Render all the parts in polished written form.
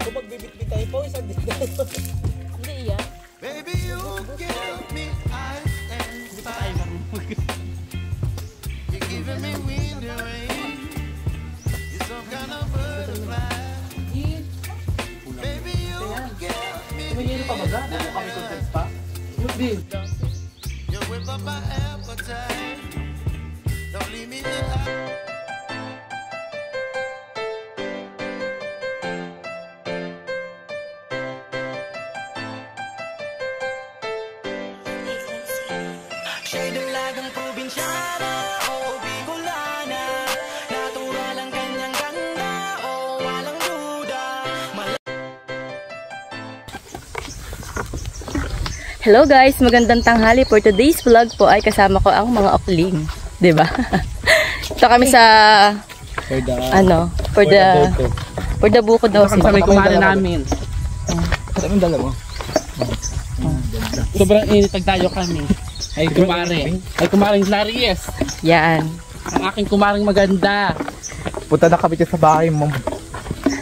Kung magbibit-bit tayo po, isang dito. Hindi iya. Baby, you give me ice and fire. You're giving me wind and rain. You're some kind of butterfly. Baby, you give me you whip up my appetite. Don't leave me there. Siya'y dalagang probinsyana o Bicolana. Natural ang kanyang ganda o walang duda. Hello guys, magandang tanghali. For today's vlog po ay kasama ko ang mga okling, 'di ba? Ito kami sa for the buko daw. Sa may kumare namin. Sa may dala mo. Sobrang init tayo kami. Ay kumaring Clarice. Yan. Ang aking kumaring maganda. Punta na kami sa bahay mo.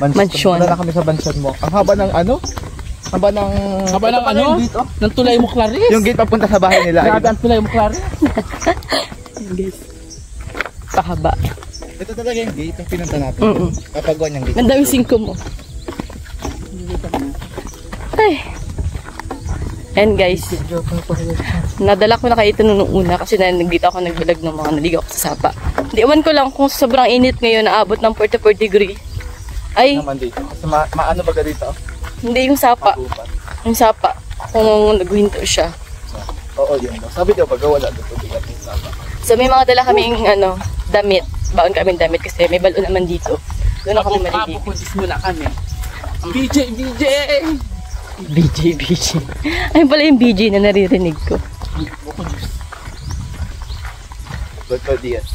Mansyon. Punta na kami sa mansyon mo. Ang haba ng ano? Haba ng Dito? Ng tulay mo, Clarice. Yung gate papunta sa bahay nila. Grabe ang tulay mo, Clarice. Guys. Pahaba. Ito talaga yung gate yung pinunta natin. Kapagawa niyang gate. Ganda yung 5 mo. Ay. And guys, nadala ko na kayo ito nung una kasi nandito ako nagbalag ng mga naligaw ko sa sapa. Hindi, ewan ko lang kung sobrang init ngayon, naabot ng 44 degree. Ay, naman dito. Kasi maano ba ka dito? hindi yung sapa. Yung sapa. Kung nagwinto siya. Oo, yun. Sabi daw, pag wala dito, bigat yung sapa. So may mga dala kaming damit. Baon kaming damit kasi may balon naman dito. Doon ako maliligo. Pupundis muna kami. BJ! BJ. Ayun pala yung BJ na naririnig ko. Dr. Diaz.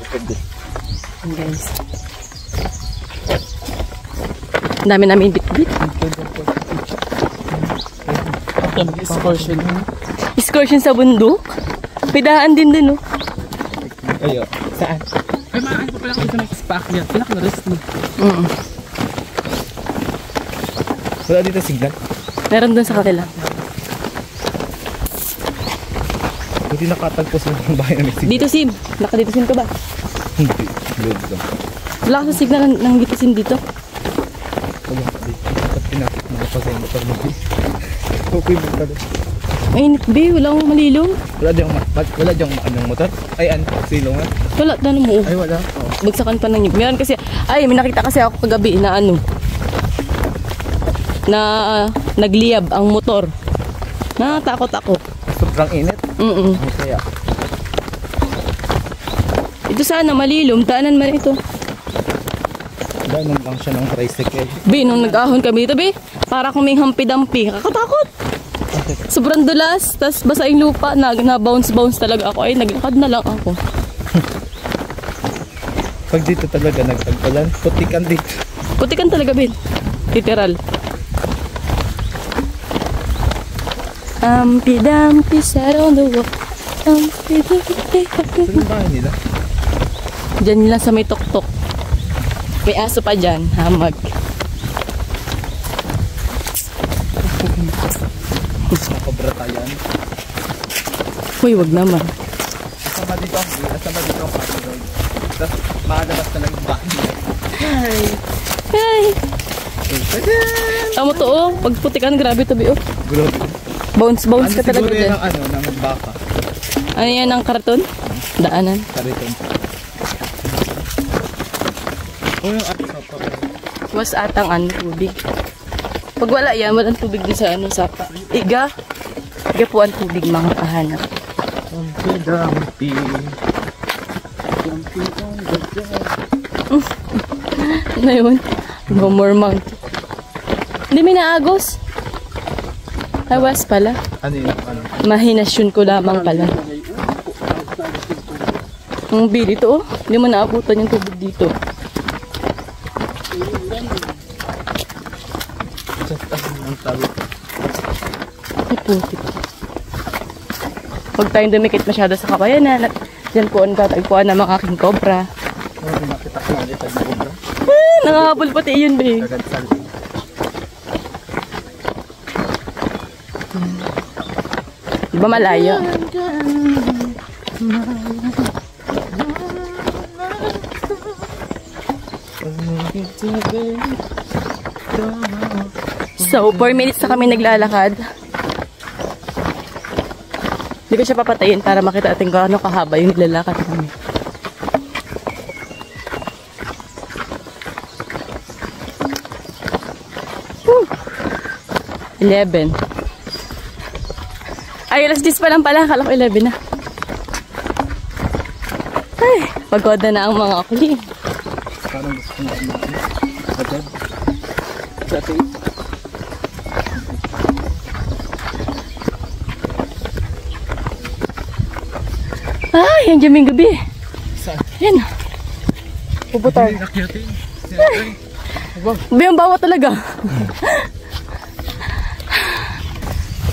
Ayan guys. Ang dami namin bit-bit. Excursion. Excursion sa bundok? May daan din dun, no? Ayo. Saan? Ay, maaari pa pala kami sa may spa niya. Pinaka-rest mo. Wala dito signal? Meron dun sa kanila. Hindi nakatagpo sa bahay na may signal. Dito sim. Naka-dito sim ka ba? Hindi. Load lang. Wala ka sa signal ng dito sim dito. Wala ka dito. Ba't pinakit mo pa sa motor mo? Okay mo ka doon. Mainit ba? Walang malilong. Wala diyang anong motor? Ay, silungan? Wala, tanong mo. Ay, wala. Bagsakan pa ng meron kasi, ay, may nakita kasi ako kagabi na na nagliyab ang motor. Natakot ako. Sobrang init? Kaya. Ito sana malilom, daanan man ito. Daanan lang siya ng tricycle. Nung nag-ahon kami ito, para kuming hampi-dampi. Kakatakot. Sobrang dulas, tas basa yung lupa, na-bounce talaga ako. Ay, naglakad na lang ako. Pag dito talaga nagtagpalan, putikan dito. Putikan talaga, literal. Hampi-dampi, sat on the walk. Hampi-dampi. Saan yung bahay nila? Diyan lang sa may tuktok. May aso pa dyan, hamag. Nakabrata yan. Uy, wag naman. Kasama dito ang road. Tapos makalabas na lang yung bahay. Hi! Tama to, pag putikan, grabe to, Bro. Bounce ka talaga dyan. Siguro ng baka. Ano yan, ang karton? Daanan. Kariton. Yung Was atang tubig. Pag wala yan, walang tubig din sa sapa. Iga po ang tubig, mga kahanap. Ano yun? No more monkey. Hindi may naagos. Awas pala. Ano yun? Mahinasyon ko lamang pala. Ang bili to, hindi mo naabutan yung tubig dito. putik. Huwag tayong dumikit masyado sa kabayanan at dyan po ang tatagpuan ng mga king cobra. Nakita ko lang ito na ubra. Nangahabol pati yun, be. Kagansal. Di ba malayo? So, 4 minutes na kami naglalakad. Hindi ko siya papatayin para makita natin kung ano kahaba yung nilalakad namin. Woo! 11. Ay, alas 10 pa lang pala. Akala ko 11 na. Ay, pagod na ang mga kuli. Parang gusto ko na umakin. Agad. Dati. Ay, yan dyan yung gabi. Saan? Yan. Puputar. Hindi nakyatin. Ba yung bawa talaga.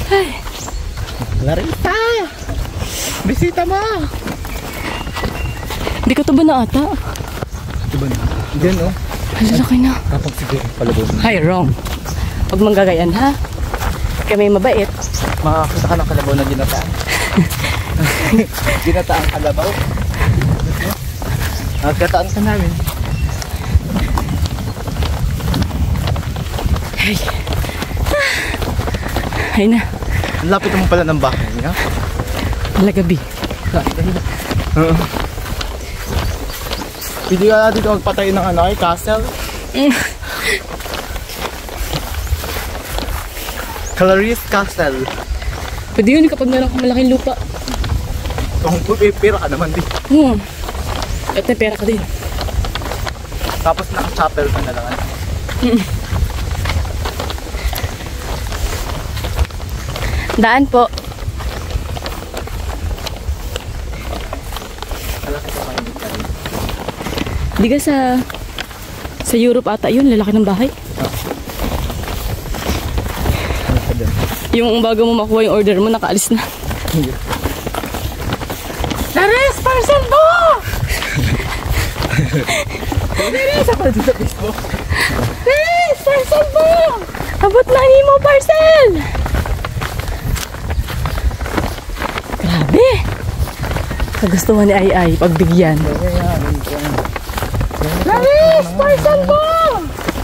Ay. Larita! Bisita mo! Hindi ko ito ba na ata? Ito ba na? Diyan oh. Ang laki na. Kapag siguro palabos na. Hi, wrong. Huwag mong gagayan, ha? Kami mabait. Makakita ka ng kalabaw na ginataan. Ginataang kalabaw. Nagkataan ka namin. Ay. Ay na. Ang lapit mo pala ng bahay niya. Lagabi. Oo. Pwede ka dito magpatay ng ano, castle. Clarice Castle. Pwede yun kapag meron kang malaking lupa. Kung pera ka naman din. At may pera ka din. Tapos naka-chapel ka na lang. Daan po. Di ka sa Europe ata yun, lalaki ng bahay. Yung bago mo makuha yung order mo, nakaalis na. Laris, parcel mo! Laris, ako na sa Facebook. Laris, parcel mo! Abot na mo, parcel! Grabe! Kagustuhan ni Ai pagbigyan. Laris, parcel mo!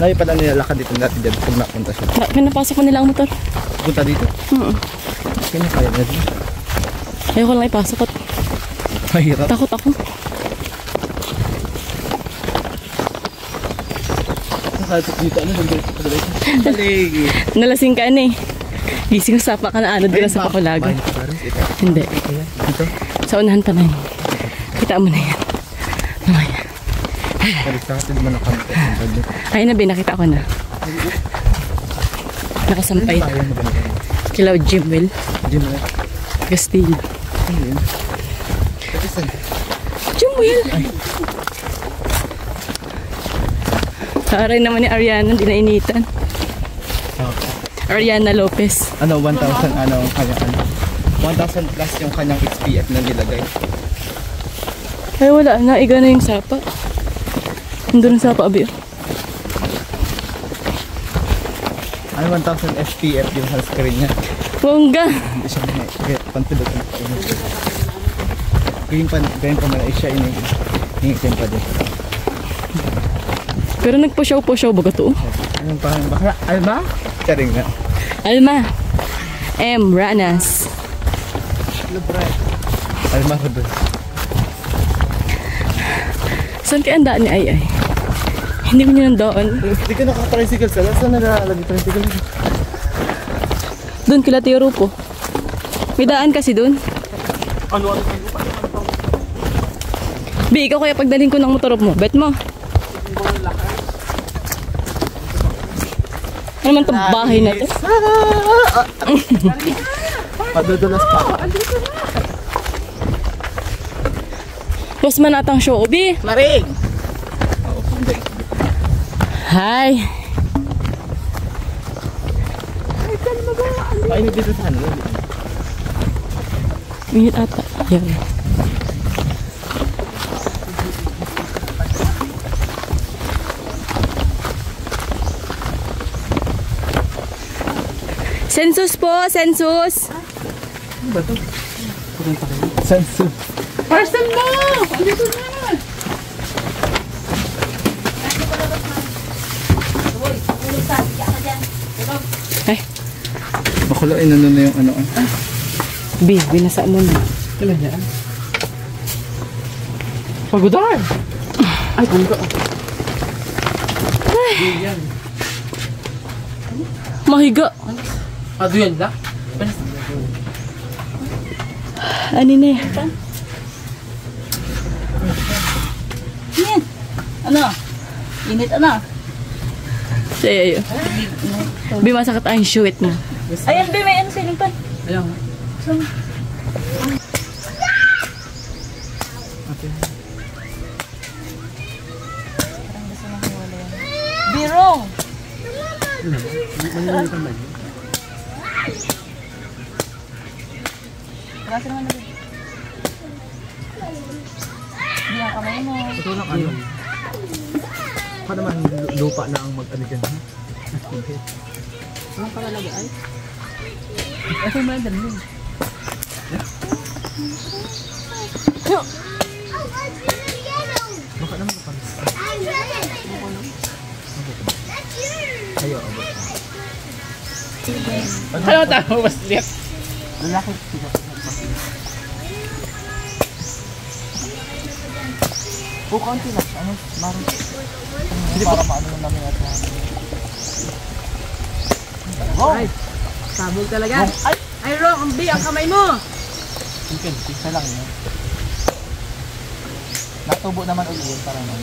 Lagi pala nilalakad dito natin dyan pag napunta siya. Pinapasok ko nila ang motor. Punta dito? Kaya kaya na dito. Ayoko lang ipasok at Mahirap. takot ako. Nakatok dito. Ano nang dito? Baligi. Nalasing ka na eh. Gising sa sapa ka na anod ka na sa Pakulago. Hindi. Dito? Sa unahan pa na yun. Kita mo na yan. Mamaya. Palisatin mo na kami. Ayun na, nakita ko na. Nakasampay na. Kilaw Jimwell. Jimwell. Castillo. Ayun. Jimwell! Aray naman ni Ariana, hindi na initan. Ariana Lopez. Ano, 1,000 ano ang kanyang ano? 1,000 plus yung kanyang XPF na nilagay. Ay wala na, iga na yung sapa. Nandun ang sapa, abi. Ay, 1,000 SPF yung sunscreen niya. Bongga! Hindi siya pantulog na pa. Green pa man siya iniitin pa din. Pero nagpusyaw-pusyaw baga to. Anong parang bakla? Alma? Karing nga. Alma. M. Ranas. Alma Rodon. Saan kaya ang daan ni Ai? Hindi mo niya nandaan. Hindi ka nakaka-tricycle sa saan nalalagay tricycle? Doon kila Tio Rupo. May daan kasi doon. Ano? Bi, ikaw kaya pagdaling ko ng motor mo. Bet mo. Ano naman itong bahay na ito? Madudulas pa. Mas manatang show. Bi! Maring! Hi! Mainit dito sa kanila. Minute ata. Yan. Census po, census. Ano ba ito? Pumunta kayo. Sensu. Parcel mo! Dito na! Ay, Bakula, inano na yung ano. B, binasaan mo na. Kailan yan? Pagodar! Ay, kung ka. Ay! Yan. Mahiga. Ado yan lang? Ano na yan? Yan. Ano? Init ano? Say, ayo. B, masakit ang shoot mo. Ayan, be, may ano sa ilimpan. Ayan. Birong. Mangyayari ka man. Kasi naman nabi. Hindi ang kamay mo. Ito lang ano. Pa naman lupa na ang mag-ano dyan. Ano pa talaga ay? Ito yung mga dami. Baka naman mapanis. Ayaw, abot. Ano tayo mas liit? Lalaki sila. O, kaunti lang. Ano? Maro. Hindi para maano na namin at Ay, sabog talaga. Ay, Rong, ang bi, ang kamay mo. chicken. Pizza lang yun. Natubo naman ulit yun para naman.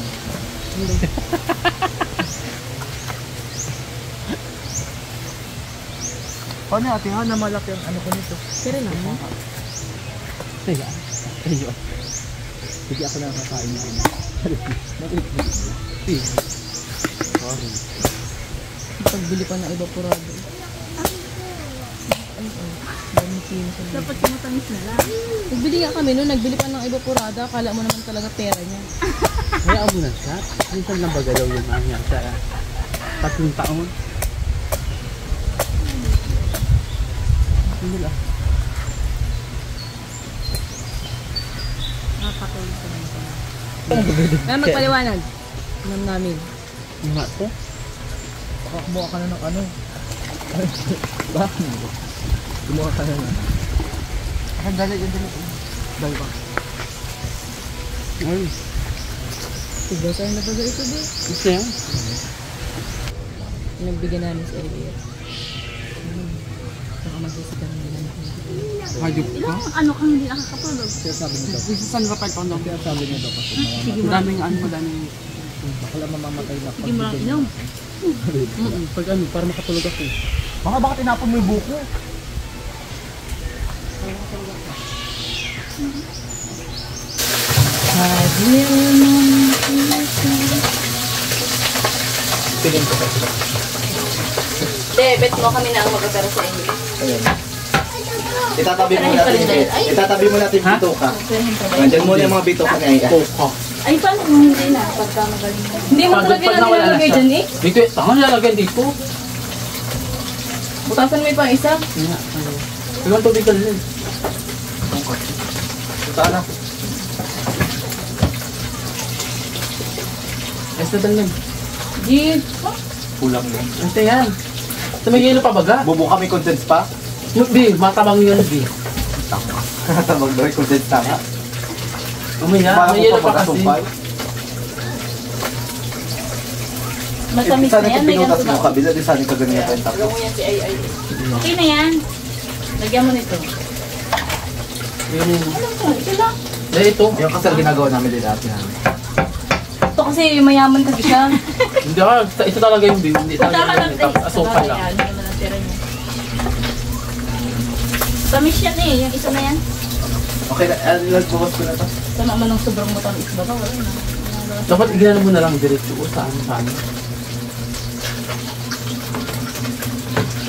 Paano ate ha? Na malaki ang ano ko nito. Pero lang, no? Kaya. Kayo. Hindi ako nakakain na ano. Sorry. Pagbili pa ng evaporado. Dapat kumatamis na lang. Nagbili nga kami noon, nagbili pa ng evaporado. Akala mo naman talaga pera niya. Kaya mo na siya. Minsan lang ba galaw yung mga sa 3 taon? Hindi lang. Nakakatulog sa mga pala. Kaya magpaliwanag. Alam namin. Yung nga to? Baka kumuha ka na ng ano. Bakit? Kumuha ka na ng akan dali yun dali. Dali ba? Ay, Tigosan na talaga ito, be. gusto yan. Nagbigyan namin sa Elliot. Baka magsisikan nila na. Hayop ka? Ano kang hindi nakakatulog? Kaya sabi niyo daw. Gusto San Rafael pa Kaya sabi niyo daw kasi Madaming ano, madaming... bakla mamamatay na. Sige mo lang inom. Pag ano, para makatulog ako. Baka tinapon mo yung buko. Piling ko kasi. Hindi, bet mo kami na ang magkatara sa inyo. Ayan. Itatabi mo natin. Itatabi mo natin yung bituka. Nandiyan muna yung mga bituka na iya. Coca. Ay, paano kung hindi na? Pagka magaling na. Hindi mo talaga na nilalagay dyan eh. Dito, ako nilalagyan dito. Butasan mo yung pang isa. Nga, ano. Iwan tubig ka rin. Ito na. Basta dalan. Gid. Kulang yun. Ante yan. Sa may yelo pa baga? Bubuka may condense pa? Di, matabang yun, di. Tabag doon, condense tama. Umaya, may yelo pa kasi. Matamis na Sana yan. kung May pinutas ganito mo na. kabila, di sana ka ganyan pa yung Alam tapos. mo yan si Ay. Okay na yan. Lagyan mo nito. Yun yun. Alam ko, ito lang. Eh, ito. Yung kasal ginagawa namin din dati namin. Ito kasi mayaman kasi siya. Hindi ka, ito talaga yung beef. Hindi Punta ka talaga lang yung tayo. asukal lang. Ano naman ang tira niya. Tamis yan eh. Yung isa na yan. Okay, nagbukas ko na to. Ito naman ang sobrang matamis ba ba? Wala na. Dapat ignan mo na lang diretso o saan.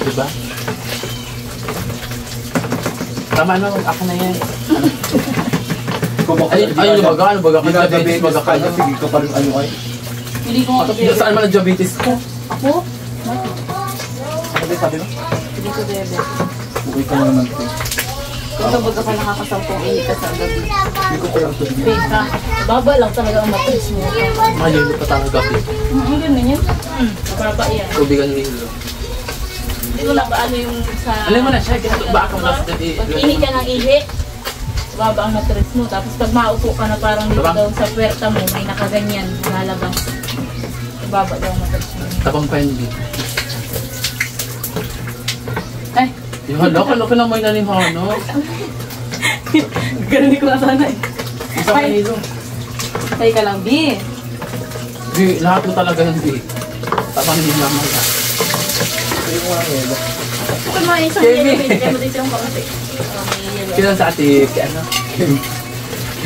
Diba? Tama na, ako na yan. Ay, baga ka, Diabetes, baga ka. Sige ka pa rin ano ay. Hindi ko nga kasi. Saan man ang diabetes ko? Ako? Ano sabi mo? Hindi ko bebe. Buhay ka na naman ito. Kung baga ka nakakasampung init ka sa gabi. Hindi ko kaya ito. Wait ka. Baba lang talaga ang matris mo. Malilo pa talaga ako. Ang ganun yan. Mababa yan. Tubigan mo yung Hindi ko lang ba ano yung sa... Alam mo na siya, baka mo nasa dati. Pag ihi ka ng ihi, baba ang matris mo. Tapos pag maupo ka na parang dito Diba? daw sa puwerta mo, may nakaganyan, lalabas. Baba daw ang matris mo. Tapang pendi. Ay, Yung loko lang mo yung nanimano. ganun ko na sana eh. Isang kanilo. Tay ka lang, B. Di, lahat mo talaga hindi. Tapang hindi naman ka. Hindi ko nga yelo. Kung mga isang Jamie. yellow, bigyan mo din siyang kaunti. May yellow. Kailan sa ati, ano?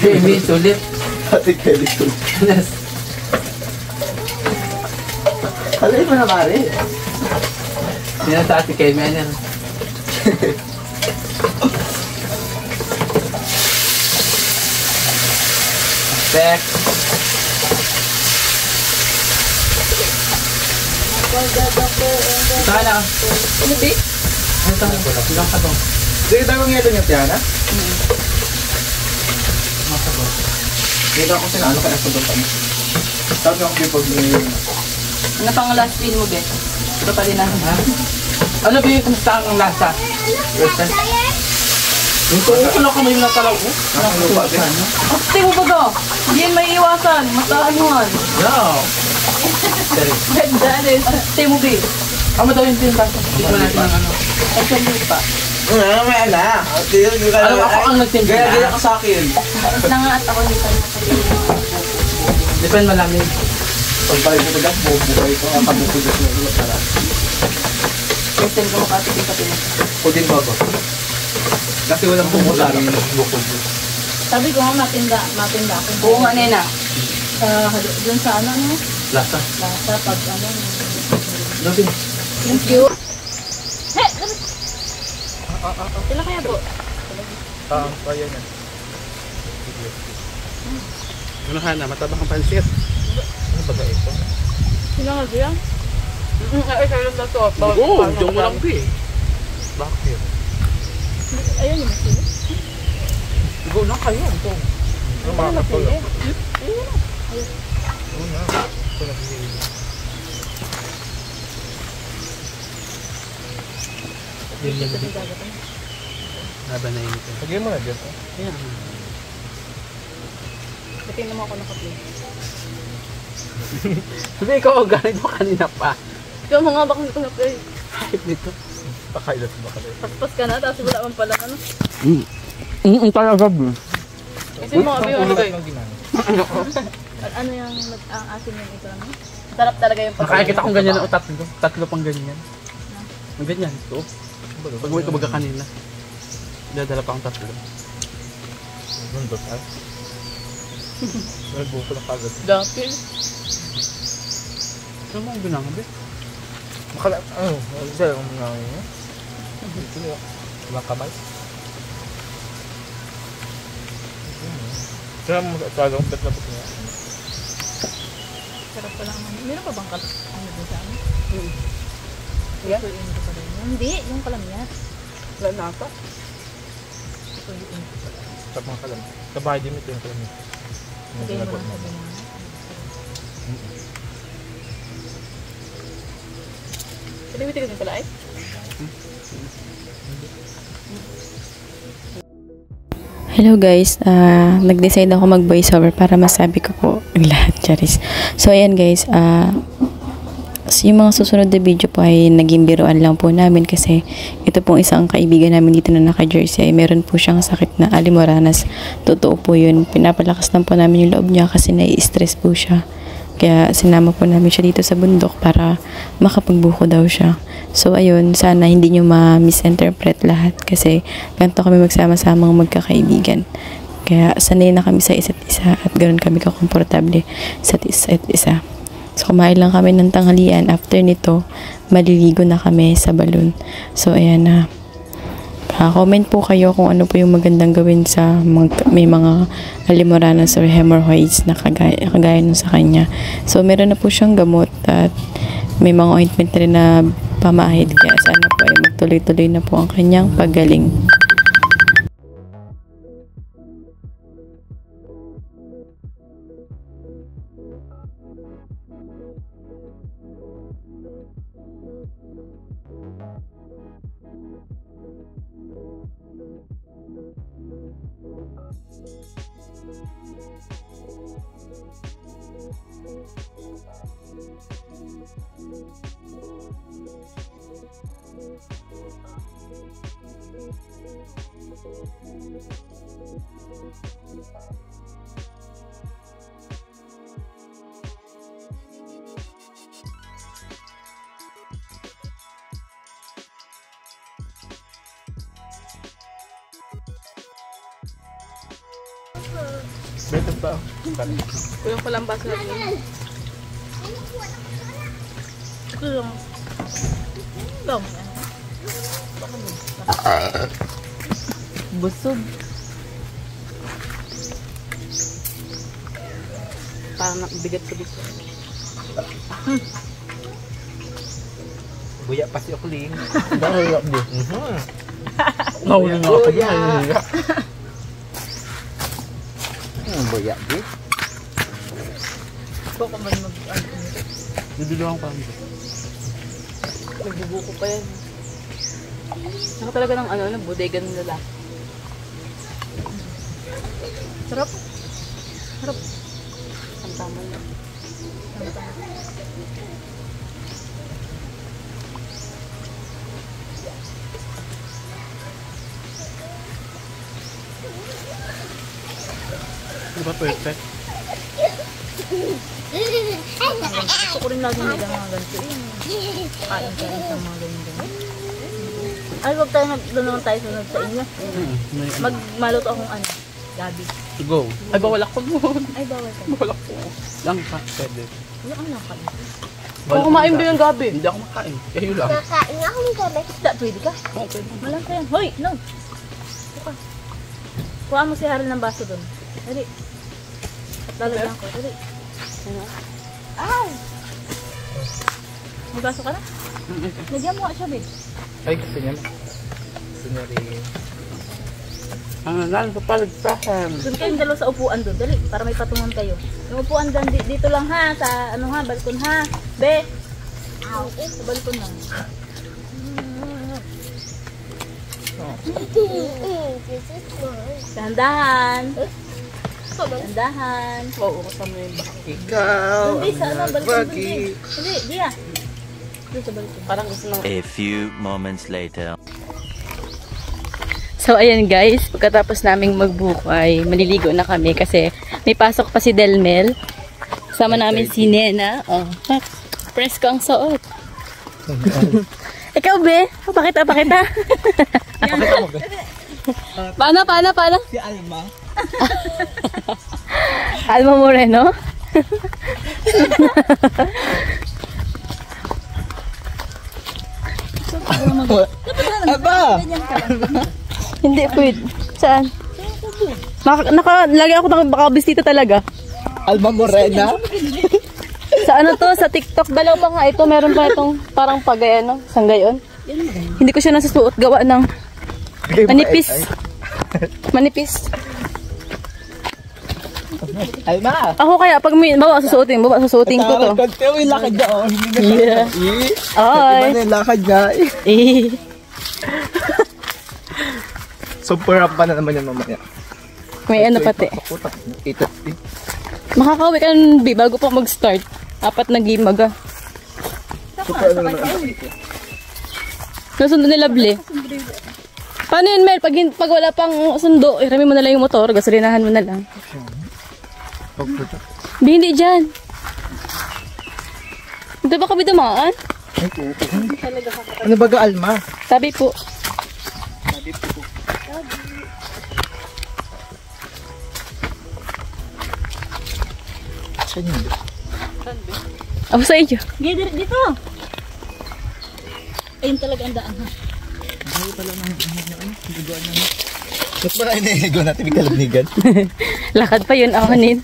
Jamie, sulit. Ate Kelly ko. Yes. Halay mo na mare. Kailan sa ati kay Mener. Back. Sana. Ano, B? Ano tayo? Ilang ka bang? Sige tayo ang yelo niya, Tiana. Masabot. Dito ako sinalo kaya sa doon. Sabi ako before may... Ano pang last pin mo, B? Ito pa din Ha? Ano ba yung kumusta ang lasa? First yung tuong ko lang kamay na talaw ko. Nakalupa din. Ate mo ba to? Hindi yan may iwasan. Mataanuhan. No. Sorry. Ganda rin. Ate mo, B. Ama daw yung tinta. Dito natin ang ano. Ay, sabi pa. May ala. Alam ako ang nagtimpla. Gaya ka sa akin. Tapos na nga at ako dito. Depende malamig. Pag balik mo tagas, buhay ko. Ang kabukudas na ulo. Tara. Gusto ko makatikin ka pinag. Kudin ba ba? Kasi walang bumusa rin. Sabi ko nga matinda ako. Oo nga, Nena. Doon sa ano, no? Lasa. Lasa, pag ano. Labi. Thank you. Hey! Sila kaya po? Kaya na. Ano ka na? Matabang ang pansit. Ano ba ito? Sila nga siya? Ay, sa'yo lang na to. Oo, diyan mo lang ko eh. Bakit? Ayun yung masili. Go na kayo. Ito. Ano mga katulog? Ayun. Oo na. Ito na sinili. Laban na yun ito. Lagyan mo na dyan. Ayan. Batiin naman ako nakaplay. Sabi ikaw, ganit mo kanina pa. Ikaw mga baka nito na-play. Kahit dito. Pakailat ba ka rin? Paspas ka na, tapos wala man pala ano. Talaga bro. Kasi mga biyo, ano kayo? Anong ginano? Ano yung ang asin yung ito, ano? Sarap talaga yung Nakakita kong ganyan o tatlo. Tatlo pang ganyan. Ang ganyan. Ito. Pag uwi ko baga kanina. Dadala pa akong tatlo. Bundot ay. Nagbuko na kagad. Dapil. Ano mo ang ginangabi? Makala... Ano? Sa'yo ang mga ngayon? Ito na. Mga kamay. Kaya mo talagang bet na bet niya. Sarap pala ang ano. Meron pa bang ano din sa ano? Yeah. Hindi, yung kalamyat. Wala na ata. Sa mga kalam. Sa bahay din ito yung kalam. Yung Lagay mo ginagawa lang mo. sa binang. Pinibiti ka din pala ay? Hello guys, nag-decide ako mag-voiceover para masabi ko po ang lahat, Charis. So ayan guys, yung mga susunod na video po ay naging biruan lang po namin kasi ito pong isang kaibigan namin dito na naka-jersey ay meron po siyang sakit na alimoranas. Totoo po yun, pinapalakas lang po namin yung loob niya kasi nai-stress po siya. Kaya sinama po namin siya dito sa bundok para makapagbuko daw siya. So ayun, sana hindi nyo ma-misinterpret lahat kasi ganito kami magsama-samang magkakaibigan. Kaya sanay na kami sa isa't isa at ganoon kami kakomportable sa isa't isa. So kumain lang kami ng tanghalian. After nito, maliligo na kami sa balon. So ayan na. Comment po kayo kung ano po yung magandang gawin sa may mga alimoranas or hemorrhoids na kagaya nun sa kanya. So, meron na po siyang gamot at may mga ointment rin na pamahid. Kaya sana po ay magtuloy-tuloy na po ang kanyang paggaling. Beto pa. Kulang ko lang baso na yun. Kulang. Kulang. Busog. Parang nabigat ko dito. Buya pa si Okling. Dahil up din. Nahuli nga ako niya. Buya di. Baka man Dibiluhan pa. magbubuko pa yan. Saka talaga ng ano, bodega ng lalaki. Sarap. Sarap. Ang tama lang. Ang tama. Di ba perfect? Gusto ko rin lagi nila mga ganito. Kain sa mga ganito. Ay, huwag tayo doon naman tayo sunod sa inyo. Magmaluto akong ano, gabi. Go. Ay, bawal ako mo. Ay, bawal ka. Bawal ako. Lang pa. Pwede. Yung ano ka? Bawal kumain ako ba yung gabi? Hindi ako makain. Kayo lang. Nakain ako ng gabi. Pwede ka? Oo, pwede. Walang ka yan. Hoy, no. Buka. Kuha mo si Harold ng baso doon. Dali. At lalagyan ko. Dali. Ano? Ay! May baso ka na? Nagyan mo nga siya, babe. Ay, gusto niya. Gusto niya rin. Ang nalang sa paligsahan. Doon kayong dalawa sa upuan doon. Dali, para may patungan kayo. Yung upuan dyan, dito lang ha. Sa ano ha, balkon ha. Be! Sa balkon lang. Dahan-dahan. Dahan-dahan. Oo, kasama yung bakit. Ikaw Hindi, sa ano, balkon doon. Hindi, diya. Doon sa balkon. Parang gusto nang... A few moments later. So, ayan guys, pagkatapos naming magbuko ay maliligo na kami kasi may pasok pa si Delmel. Sama namin si Nena. Oh, press ko ang suot. Ikaw, be? Pakita. Paano? Si Alma. Alma Moreno? Aba! Hindi, pwede. Saan? Lagi ako nakabis dito talaga. Alma Morena? Sa ano to? Sa TikTok. Dalaw pa nga ito. Meron pa itong parang pagay, ano? Sanggayon. Hindi ko siya nasusuot. Gawa ng manipis. Manipis. Alma! Ako kaya, pag may baba susuotin ko to. Yung lakad niya, oh. Hindi na Yeah. Ay! Diba na yung lakad niya? Eh. Super up pa na naman yan mamaya. May ano pati. Ito. Makakauwi ka nun, B, bago pa mag-start. 4 na game aga. Super ano naman. Nasundo ni Lovely. Paano yun, Mel? Pag wala pang sundo, irami mo na lang yung motor, gasolinahan mo na lang. B, hindi dyan. Ito ba kami dumaan? Ano baga Alma? Sabi po. Saan yun? Ako sa iyo. Dito! Ayun talaga ang daan ha. Bahay pala ng higuan namin. Ba't ba na inihigo natin? May kalagnigan? Lakad pa yun, ahonin.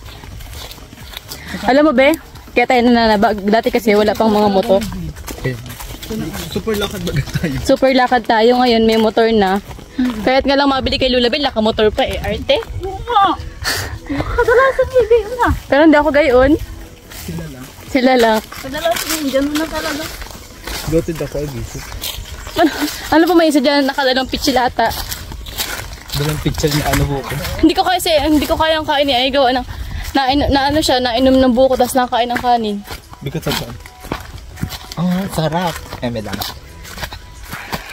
Alam mo, be? Kaya tayo nananabag. Dati kasi wala pang mga motor. Super lakad baga tayo. Super lakad tayo ngayon, may motor na. Kaya't nga lang mabili kay Lula Bell, nakamotor pa eh. Arte. Kadalasan yung gayon na. Pero hindi ako gayon. Sila lang. Kadalasan yung gayon na talaga. Goted ako, agisip. Ano pa may isa dyan, nakadalawang pitchilata. Dalang picture niya ano buko. Hindi ko kayang kainin. Ay, gawa ng, nainom ng buko, tapos nakain ng kanin. Bigat sa saan? Oh, sarap. May lang.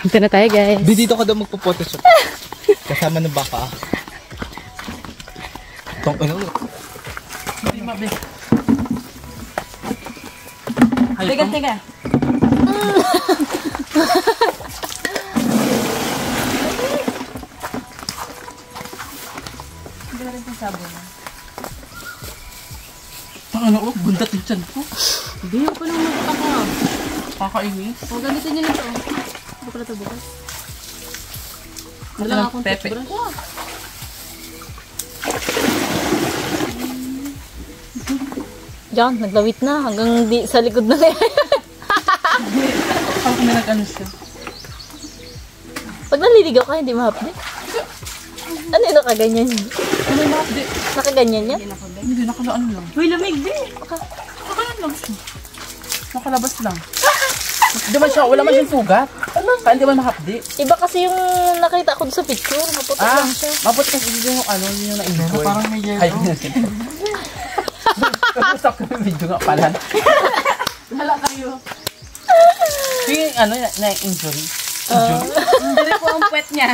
Ito na tayo, guys. Di dito ka daw magpo-photoshoot. Kasama ng baka. Tong ano? Teka. Ano, oh, bundat yung tiyan ko. Hindi yung pa nung nagkakam. Kakainis. O, gamitin nyo na ito. Ito pala ito bukas. Wala akong Pepe. toothbrush. Diyan, naglawit na. Hanggang di sa likod na rin. Parang kami nag-ano siya. Pag naliligaw ka, hindi mahapdi. Ano yung nakaganyan yun? Ano yung mahapdi? Nakaganyan yan? Hindi, nakalaan lang. Uy, lamig din. Nakalaan lang siya. Nakalabas lang. Di ba siya, wala man siyang sugat. Kaya hindi man mahapdi. Iba kasi yung nakita ko sa picture. Maputok lang siya. Mabuti kasi yung ano, yung na-enjoy. Parang may yellow. Ay, Usap ko yung video nga pala. Wala kayo. Yung ano, na-injury. Injury? Hindi po ang puwet niya.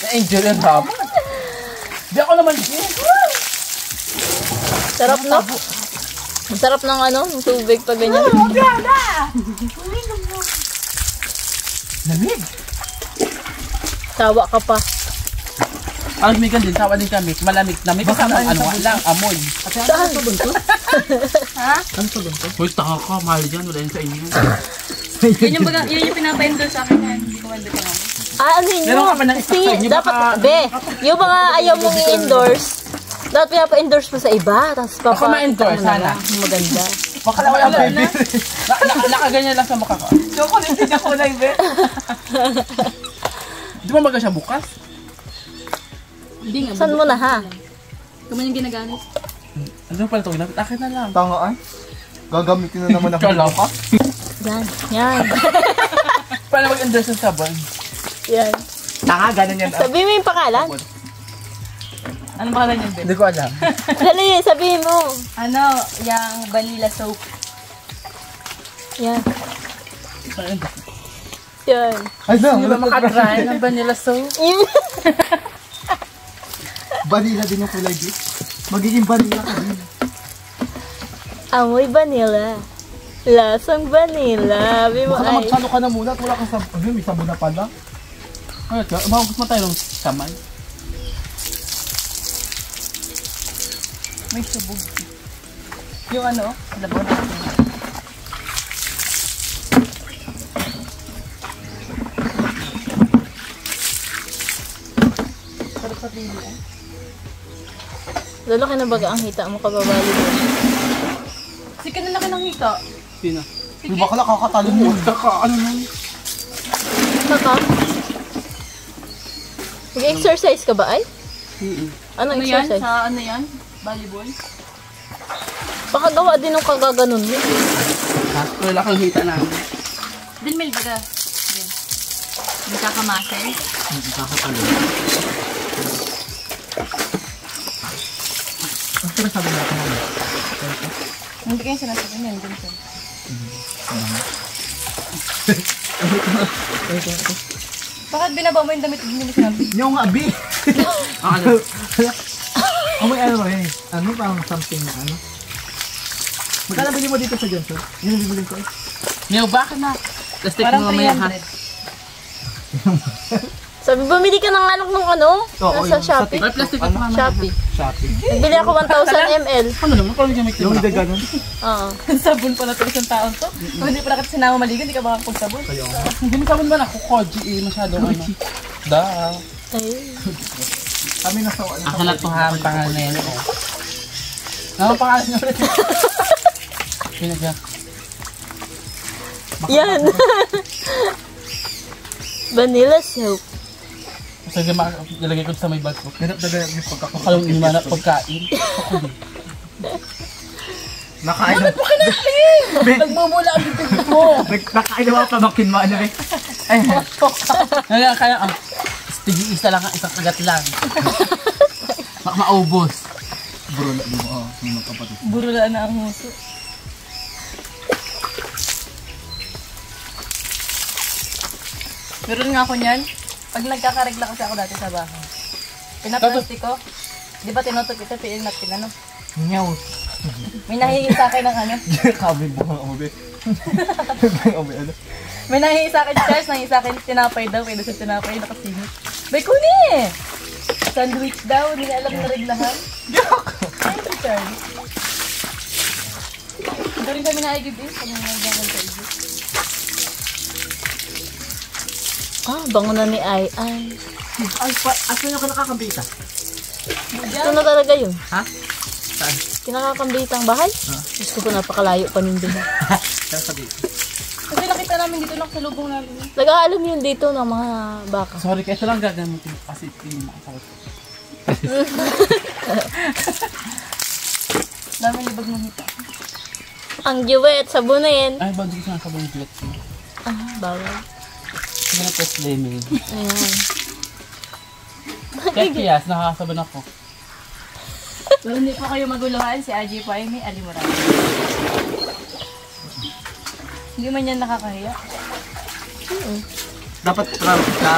Na-injury ang hap. Di ako naman siya. Sarap no? Ang sarap ng ano, ng tubig pag ganyan. Lamig. Tawa ka pa. Ang migan din, tawa din kami. Malamig. Lamig kasi ang ano lang, amoy. Saan? Ano sa bunto? Uy, taka ka. Mahal dyan. Wala yun sa inyo. Yun yung pinapa-endorse sa akin na hindi ko man dito. Ano yun? Meron ka pa ng stock sa inyo, Dapat, baka- be, yung mga ayaw mong i-endorse, dapat pinapa-endorse mo sa iba, tapos Ako ma-endorse, sana. Maganda. Baka lang wala baby. Nakaganyan lang sa mukha ko. Chocolate din ako na ibe. Di ba maga siya bukas? Hindi nga. Saan mo na ha? Kuman yung ginagamit. Ano pala ito? Ginamit? Akin na lang. Tanga ay. Gagamitin na naman ako. Kala ka? Yan. Yan. Paano mag-endorse ng sabon? Yan. Taka, ganun yan. Sabihin mo yung pangalan. Ano ba kalan yun, Ben? Hindi ko alam. Dali, sabihin mo. Ano, yung vanilla soap. Yan. Yan. Ay, no. Hindi ba makatry ng vanilla soap? Vanilla din yung kulay di. Magiging vanilla ka din. Amoy vanilla. Lasang vanilla. Sabi mo Baka ay. magsalo ka na muna at wala kang sabon. Ano, may sabon na pala. Ano ito? Mahugas mo tayo ng kamay. May subog. Yung ano, labon. Sarap sa pili eh. Lalaki na baga ang hita mo kababali mo. Sige na laki ng hita. Sino? Yung bakla kakatalo mo. Ano lang? Kaka? Mag-exercise ka ba ay? Anong Ano yan? exercise? Sa ano yan? Volleyball? Baka gawa din ng kagaganon mo. Ha? Wala kang hita namin. Dilmil baga. Din. Hindi kakamasel. Kakatalo. Ang sinasabi natin naman. Hindi kayo sinasabi niyan. Din siya. Bakit binaba mo yung damit hindi mo sinabi? Yung nga, abi. Ang ano? Amoy ano rin. Ano parang something na ano. Magkala bili mo dito sa Johnson? Yun ang bibili ko eh. Neo, bakit na? Plastic Parang mo mamaya ha. 300. Sabi, bumili ka ng anak ng ano? Oo, Nasa yung sa Shopee. Ay, plastic mo mamaya. Shopee. Shopping. Nagbili ako 1,000 ml. Ano naman? Parang gamit Yung hindi ganun. Oo. Sabon pala to isang taon to. Kung hindi pala kasi sinama maligo, hindi ka makakapagsabon. Hindi mo sabon ba na ako? Koji eh. Masyadong ano. Da. Ay. Kami nasa ano. Ako na ito ha. Ang pangalan na yan. Ano ang pangalan niya ulit? Pinagya. Yan. Vanilla soap. Kasi nilagay ko sa may bag ko. Ganap na ganap yung pagkakaroon. Alam mo na pagkain. Ako din. Nakain na. Nagmumula ang bibig mo. Nakain na mga pamakin mo. Ano eh? Kaya tigi isa lang ang isang kagat lang. Maubos. Bro, na mo. Oh, yung magkapatid. Burula na ang huso. Meron nga ako niyan. Pag nagkakaregla kasi ako dati sa bahay. Pinaplastic ko. Di ba tinutok ito, piin na pinano? Nyaw. May nahihingi sa akin ng ano. Kami buhang ube. Ube ano? May nahihingi sa akin, Charles, nahihingi sa akin, tinapay daw. Pwede sa tinapay, nakasingit. May kuni eh! Sandwich daw, hindi na alam na reglahan. Thank you, Charles. Ito rin kami na-igib eh. Kami na-igib sa igib. Ah, bango na ni Ai. Asa nyo ka nakakabita? Ito na talaga yun. Ha? Saan? Kinakakambitang bahay? Diyos ko po, napakalayo pa nindun. Saan sa dito? Kasi nakita namin dito nakasalubong namin. Nag-aalam yun dito ng mga baka. Sorry, kaya ito lang gagamitin ko kasi tingin mo ako. Dami libag ng hita. Ang duet, sabunin. Ay, bago ko sa sabong duet ko. Ah, bawal. Sige na test lemon. Ayan. Kaya kiyas, nakakasaban ako. Pero hindi po kayo maguluhan, si Aji po ay may alimuran. Hindi man yan nakakahiya. Dapat travel ka.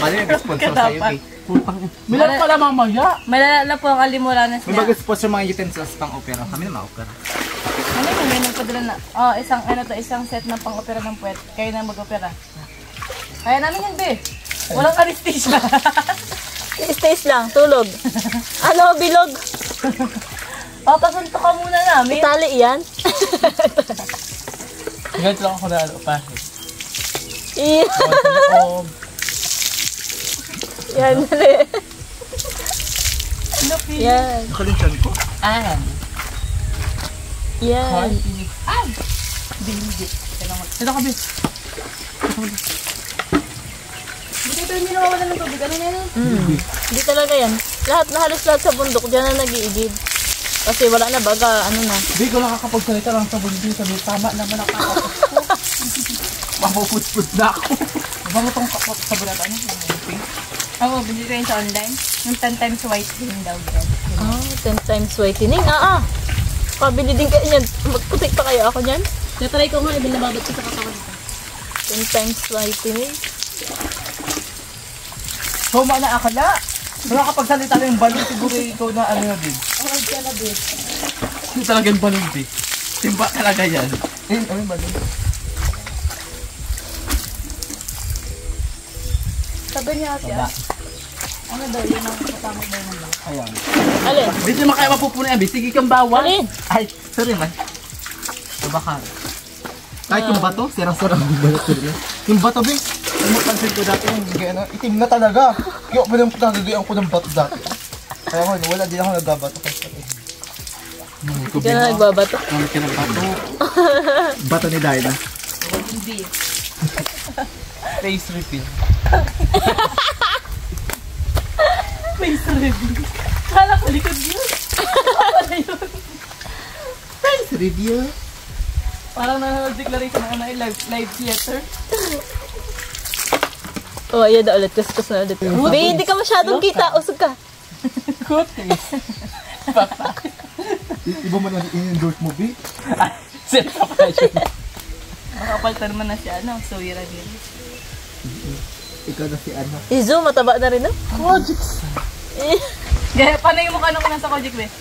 Mali nag-sponsor sa'yo eh. Putang. Milan pala mamaya. Malala po ang alimuranas May niya. mag-sponsor mga utensils pang opera. Kami na ma-opera. Ano yun, may nagpadala na. Isang set ng pang-opera ng puwet. Kayo na mag-opera. Kaya namin yan, be. Walang anesthesia. Stays lang, tulog. Ano, bilog? Papasunto ka muna namin. Itali yan? Ganito lang ako na ano, pa. Iya. Oh, Yan, mali. Lupi. Yan. Nakalinsan ko. ah. Yan. Ay! Hindi. Ito ka, bis. Dito hindi nawawalan ng tubig. Ano na yun? Hindi talaga yan. Halos lahat sa bundok, dyan na nag-iigib. Kasi wala na baga, ano na. Hindi ko nakakapagsalita lang sa bundi. Sabi, tama naman ako. Mapuputs-puts na ako. Bago itong sabunat, ano? Pink. Oo, bili ko yun sa online. Yung 10 times white din daw dyan. Oh, 10 times whitening. Pabili din kayo niyan. Magputik pa kayo ako niyan. Natry ko nga, ibinababat ko sa katawan ko. 10 times whitening. Soma na akala. Wala kapagsalita na yung balon, siguro ikaw na ano na din. Okay, kaya na din. Hindi talaga yung balon, din. Timba talaga yan. Ano yung balon? Sabi niya ate, ano daw, yun ang kasama daw ng lahat. Ayan. Alin? Hindi naman kaya mapupunan yan, bis. Sige kang bawal. Alin? Ay, sorry man. Nabakar. Kahit yung bato, sira-sira ang bato rin. Yung bato, Bing. Yung mapansin ko dati, yung ano, itim na talaga. Yung pa nang nagagayaan ko ng bato dati. Kaya ko, wala din ako nagbabato. Hindi ka na nagbabato. Ano ka ng bato? Bato ni Dyna. Hindi. Face reveal. Face reveal. Kala ko likod yun. Ano yun? Face review. Parang nanonood declaration ng live theater. Oh, ayan na ulit. Kuskus na ulit. Be, hindi ka masyadong kita. Usog ka. Kutis. Iba mo na in-endorse mo, B. Set up ka siya. Makapalta naman na siya, ano? So, yun rin. Ikaw na si ano. Izu, mataba na rin, no? Projects. Gaya, paano yung mukha nung nasa Kojik, be?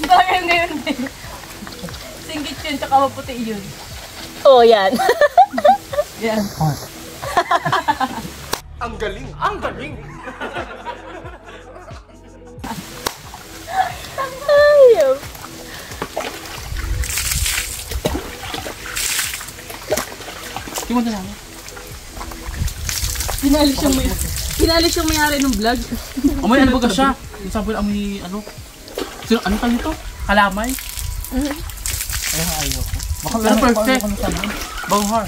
Talaga yun ngayon, be. Singgit yun, tsaka maputi yun. Oh, yan. Yan. Ang galing! Ang galing! Yung mo na lang. Pinalis yung mayari ng vlog. Amoy ano ba siya? Yung sabi na amoy ano? Sino, ano tawag nito? Kalamay? Ayaw ko. Baka Pero perfect. Banghar.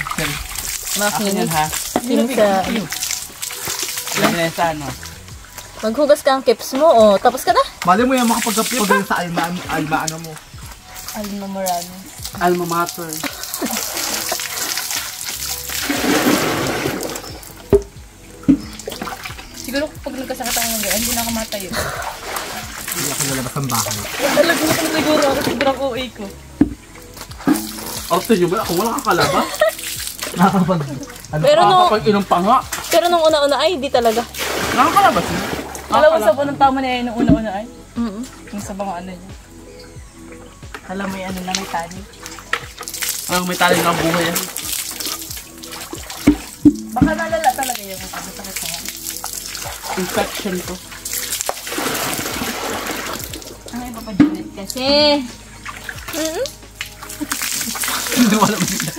Akin yan ha. Pinsa. Yan na sa ano. Maghugas ka ang kips mo, oh. Tapos ka na? Mali mo yan makapag-upload sa alma ano mo. Alma Morano. Alma mater. Siguro pag nagkasakit ako ng gano'n, hindi na ako matayo. Hindi ako lalabas ng bahay. Talagang ko siguro ako sobrang OA ko. After nyo ba? Ako wala kakalaba. Nakakapag... Pero nung, Kapag inom pa nga. pero nung una-una ay, hindi talaga. Nakakalabas yun. Alam mo sa bunong tama niya nung una-una ay? Mm-mm. Yung sa mga ano niya. Alam mo yung ano na may tani. Ang may taling ng buhay yan. Baka nalala talaga yung sakit ko. Infection to. Ang iba pa Juliet kasi. Hindi wala mo sila.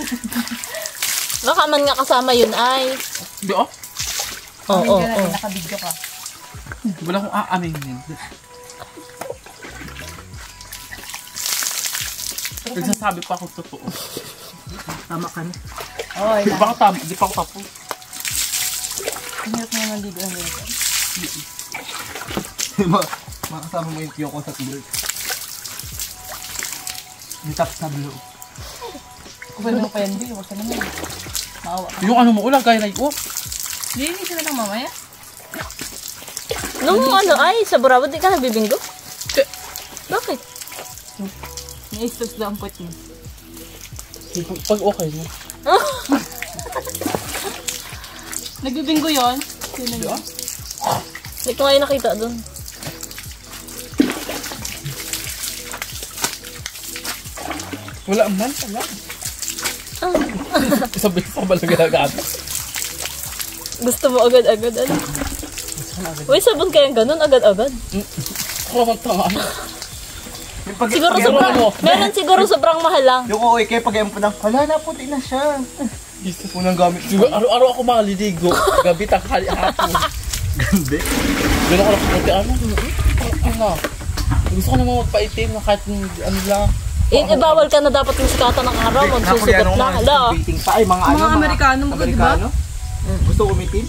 Baka man nga kasama yun ay. Hindi oh. Oo, oo, oo. Nakabidyo ka. Wala akong aaminin. Nagsasabi pa ako totoo. Tama ka na. Oy, Di pa ako tama. Di pa ako tapos. ang hirap na naman dito ang ganito. Makasama mo yung Kyoko sa tulog. Yung top sa blue. Kung pwede mo pa yan, huwag ka naman. Maawa ka. Yung ano mo ulang, gaya na yun. Linisin na lang mamaya. Nung ano ay, sa Bravo, di ka nagbibinggo? Bakit? Naistos lang ang puwet mo. Pag okay mo. Nagbibinggo yun? Sino yun? Hindi ko ngayon nakita doon. Wala man pala. Sabi ko ba lang ginagamit? Gusto mo agad-agad, ano? Uy, sabon kayang ganun, agad-agad. Ako tanga. Siguro sobrang, meron siguro sobrang mahal lang. Yung OA kayo pag po ng, wala na, puti na siya. Unang gamit ko. Siguro araw-araw ako maliligo. Gabi, tanghali, hapon. Ganda. Doon ako nakapunti, ano? Ano? Gusto ko naman magpaitim na kahit ano lang. Bawal ka na dapat masikatan ng araw, magsusugat na. Hala. Ay, mga ano, Mga Amerikano mo, di ba? Gusto umitin?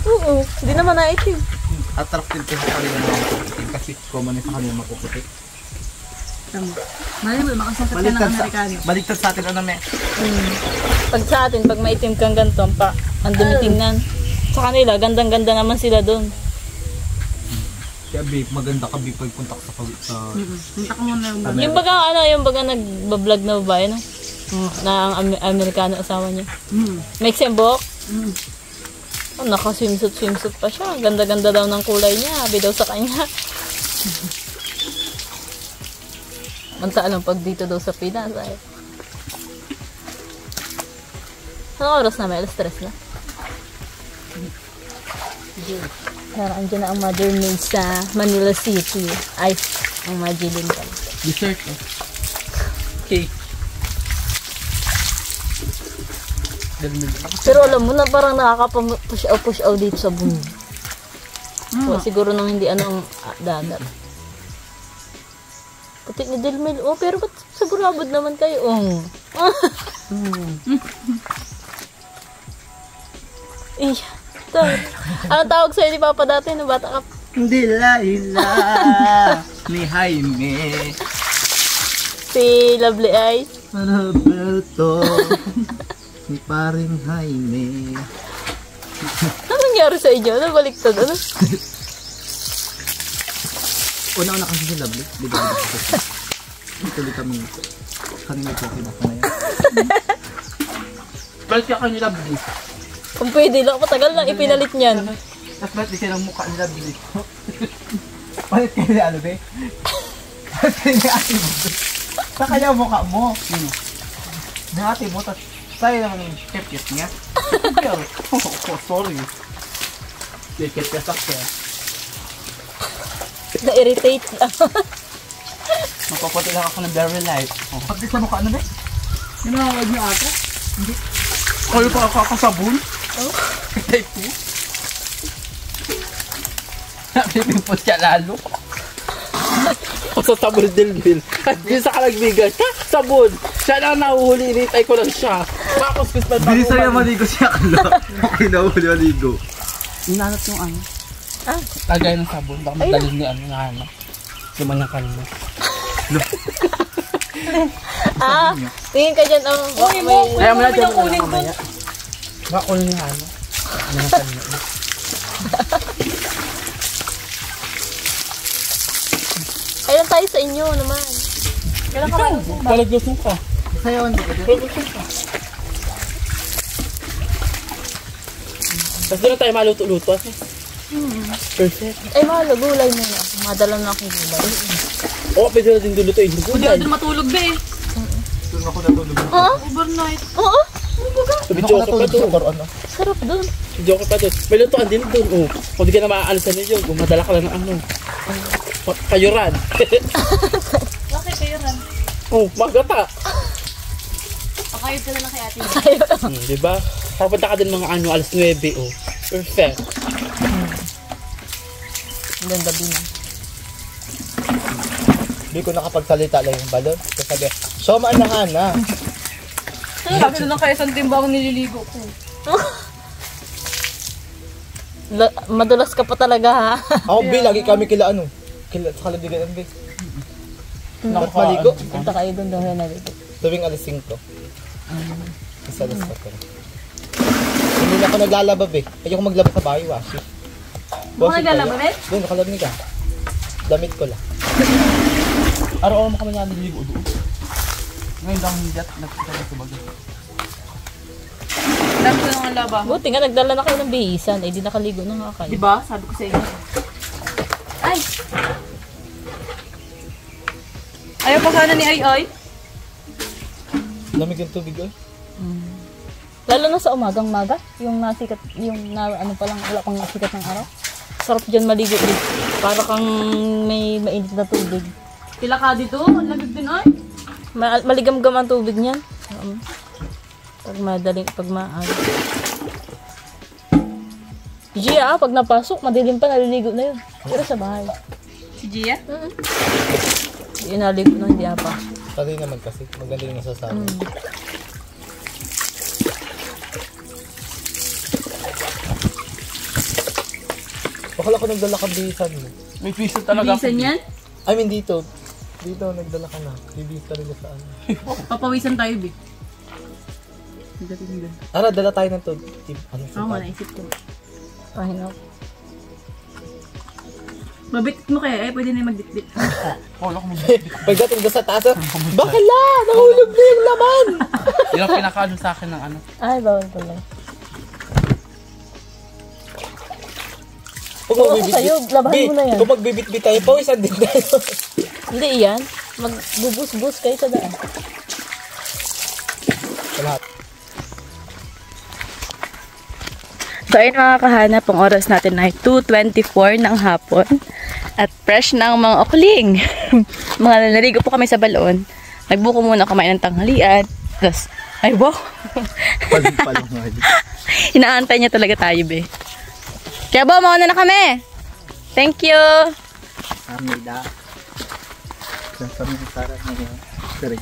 Oo, hindi naman naitim. Attractive kasi sa kanila mga mapuputin kasi common sa kanila mapuputin. Mali mo, makasakit ka ng Amerikano. Baliktad sa atin ano me. Pag sa atin, pag maitim kang ganito, ang dumi tingnan. Sa kanila, gandang-ganda naman sila doon. Kaya babe, maganda ka babe pagpunta ka sa Punta ka muna yung Yung baga, ano, yung baga nagbablog na babae, no? Na ang Amerikano asawa niya. May sembok? Oh, naka-swimsuit pa siya. Ganda-ganda daw ng kulay niya. Habi daw sa kanya. Mansalang pag dito daw sa Pinas ay. Anong oras na? May alas 3 na. Pero andyan na ang Mother Maid sa Manila City. Ay, ang Magilin pa. Dessert eh. Cake. Pero alam mo na parang nakaka-push out dito sa buong. So, siguro nang hindi ano ang dagat. Puti ni Delmel. Oh, pero ba't sigurabod naman kayo? Oh. Ano tawag sa'yo ni Papa dati nung bata ka? Hindi Laila ni Jaime Si Lovely Eyes. Roberto ni paring Jaime. Ano nangyari sa inyo? Ano baliktad? Ano? Una-una kasi si Lovely. Di ba? Tuloy kami kanina po kinasa na yan. Balik ka kanila, bilis. Kung pwede lang, matagal na ipinalit niyan. Tapos ba't di silang mukha nila Lovely? Palit kayo ni ano be? Palit kayo ni ate mo be? Sa kanya ang mukha mo. Ni ate mo, tapos tayo naman yung kep-kep niya. Oh, sorry. Kaya sakya. Na-irritate lang. Magpapati lang ako ng very light. Pag di sa mukha ano be? Yung mga wag niyo ata? Kayo pa kakasabon? Oo. Type 2? Napipimpos ka lalo. Sa sabon din. At di sa kalagbigan, sabon. Siya lang nahuhuli, initay ko lang siya. Tapos Chris, Bilis na yung maligo siya kala. Okay na huli maligo. Inanap yung ano. Tagay ng sabon. Baka magdaling ni ano nga ano. Suman ng kanina. Tingin ka dyan, Uy, mo, Ayaw mo na dyan kunin muna mamaya. Baka kunin yung ano. Ano ng kanina. Kailan tayo sa inyo naman? Kailan ka malusong ba? Palaglusong ka. Sayawan ba ka? Palaglusong ka. Tapos doon na tayo maluto-luto. Perfect. Ay, mahal, gulay muna. Madala na akong gulay. Oo, pwede na din dulutuin. Hindi ako doon matulog, be. Doon ako natulog. Oo? Overnight. Oo? Video ko pa doon. Ano? Sarap dun. Video ko pa doon. May lutuan din doon. Oh. Kung di ka na maaalisan niyo, gumadala ka lang ng ano. Kayuran. Bakit kayo ran? Oh, magata. Pakayod ka na lang kay ate. Diba? Papunta ka din mga ano, alas 9. Oh. Perfect. Hanggang gabi na. Hindi ko nakapagsalita lang yung balon. Kasi sabi, Soma na Hana. Sabi na lang kaya isang timbang nililigo ko. Madulas ka pa talaga, ha? Ako, B, lagi kami kila ano. Sa kalabigan ng B. Ba't maligo? Punta kayo dun daw na nalito. Tuwing alas 5. Isa alas 4. Hindi na ako naglalaba, B. Ayoko maglaba sa bahay, washi. Baka naglalaba, be? Doon, nakalabni ka. Damit ko lang. Araw-araw mo kami nga nililigo doon. Ngayon lang hindi at nagkita dito bago. Dami ko lang ang laba. Buti nga, nagdala na kayo ng bihisan. Eh, di nakaligo na nga kayo. Diba? Sabi ko sa inyo. Ay! Ayaw pa sana ni Ay. Lamig yung tubig, oh. Lalo na sa umagang-maga. Yung nasikat, yung na, ano pa lang, wala pang nasikat ng araw. Sarap dyan maligo dito. Para kang may mainit na tubig. Pila ka dito? Ang lamig din ay. Maligam-gam ang tubig niyan. Pag madaling, pag maaga. Gia, pag napasok, madilim pa, naliligo na yun. Pero sa bahay. Si Gia? Hindi naligo na, hindi apa. Tali naman kasi. Maganda yung nasasabi. Bakala ko nagdala ka bisan mo. May piso talaga. Bisan yan? I mean, dito. Dito, nagdala ka na. Bibis talaga sa ano. Papawisan tayo, Bi. Ara, dala tayo ng to. Ano Oo nga, naisip ko. Pahinga. Mabitit mo kaya eh, pwede na yung magditbit. Wala ko mo. Pagdating doon sa taas, bakala! Nahulog na yung laman! Yun ang pinakaano sa akin ng ano. Ay, bawal pala. Kung Oo, ako sa'yo, labahan mo na yan. Kung magbibit-bit tayo, pawisan din tayo. Hindi yan. Magbubus-bus kayo sa daan. Lahat. So ayun mga kahanap, ang oras natin ay 2:24 ng hapon. At fresh ng mga okling. Mga naligo po kami sa balon. Nagbuko muna kumain ng tanghalian. Tapos, ay wow! Paling nga. Inaantay niya talaga tayo, be. Kaya ba, mauna na kami. Thank you. Amida. Sabi ni Sarah ngayon. Sorry.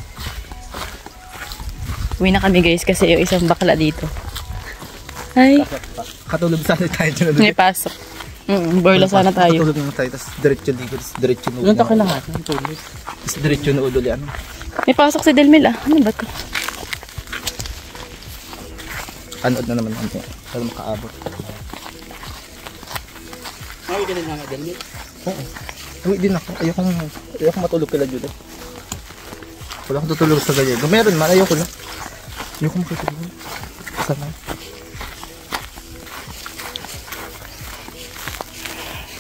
Uwi na kami guys kasi yung isang bakla dito. Ay, Katulog sana tayo dyan. may pasok. Borla sana tayo. Katulog na tayo, tapos diretso dito, tapos diretso na ulo. Ilan tayo lahat ng tulog? Tapos diretso na ulo yan. May pasok si Delmil ah. Ano ba to? Anood na naman kami. Para makaabot. Mawi ka din nga ganyan. Oo. Uwi din ako. Ayoko matulog kila Jude. Wala akong tutulog sa ganyan. Kung meron man, ayoko lang. Ayoko makitulog. Sana.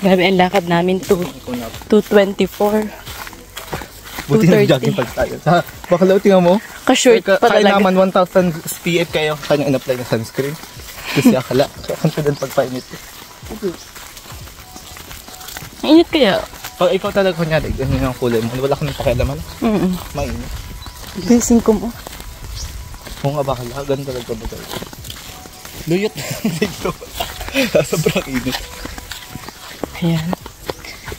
Grabe ang lakad namin to. 2:24. Buti 2:30. nag-jogging pag tayo. Bakalaw, tingnan mo. Ka-short pa talaga. Kainaman 1,000 SPF kayo. Kanyang in-apply na sunscreen. Kasi akala. Confident pagpainit. Mainit kaya? Pag ikaw talaga kunyari, ganyan ang kulay mo. Wala ka nang pakialaman. Mm. Mainit. Gising ko mo. Oo nga, bakala. Ganun talaga ba tayo? Luyot na dito. Sobrang init. Ayan.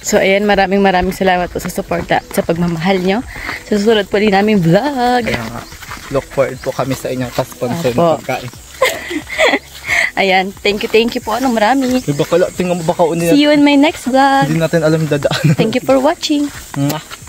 So, ayan, maraming salamat po sa suporta at sa pagmamahal nyo. Sa susunod po din namin vlog. Kaya nga, look forward po kami sa inyong ka-sponsor Opo. na pagkain. Ayan, thank you po ng marami. Bakala, tingnan mo baka unin See you in my next vlog. Hindi natin alam dadaan. Thank you for watching. Mwah.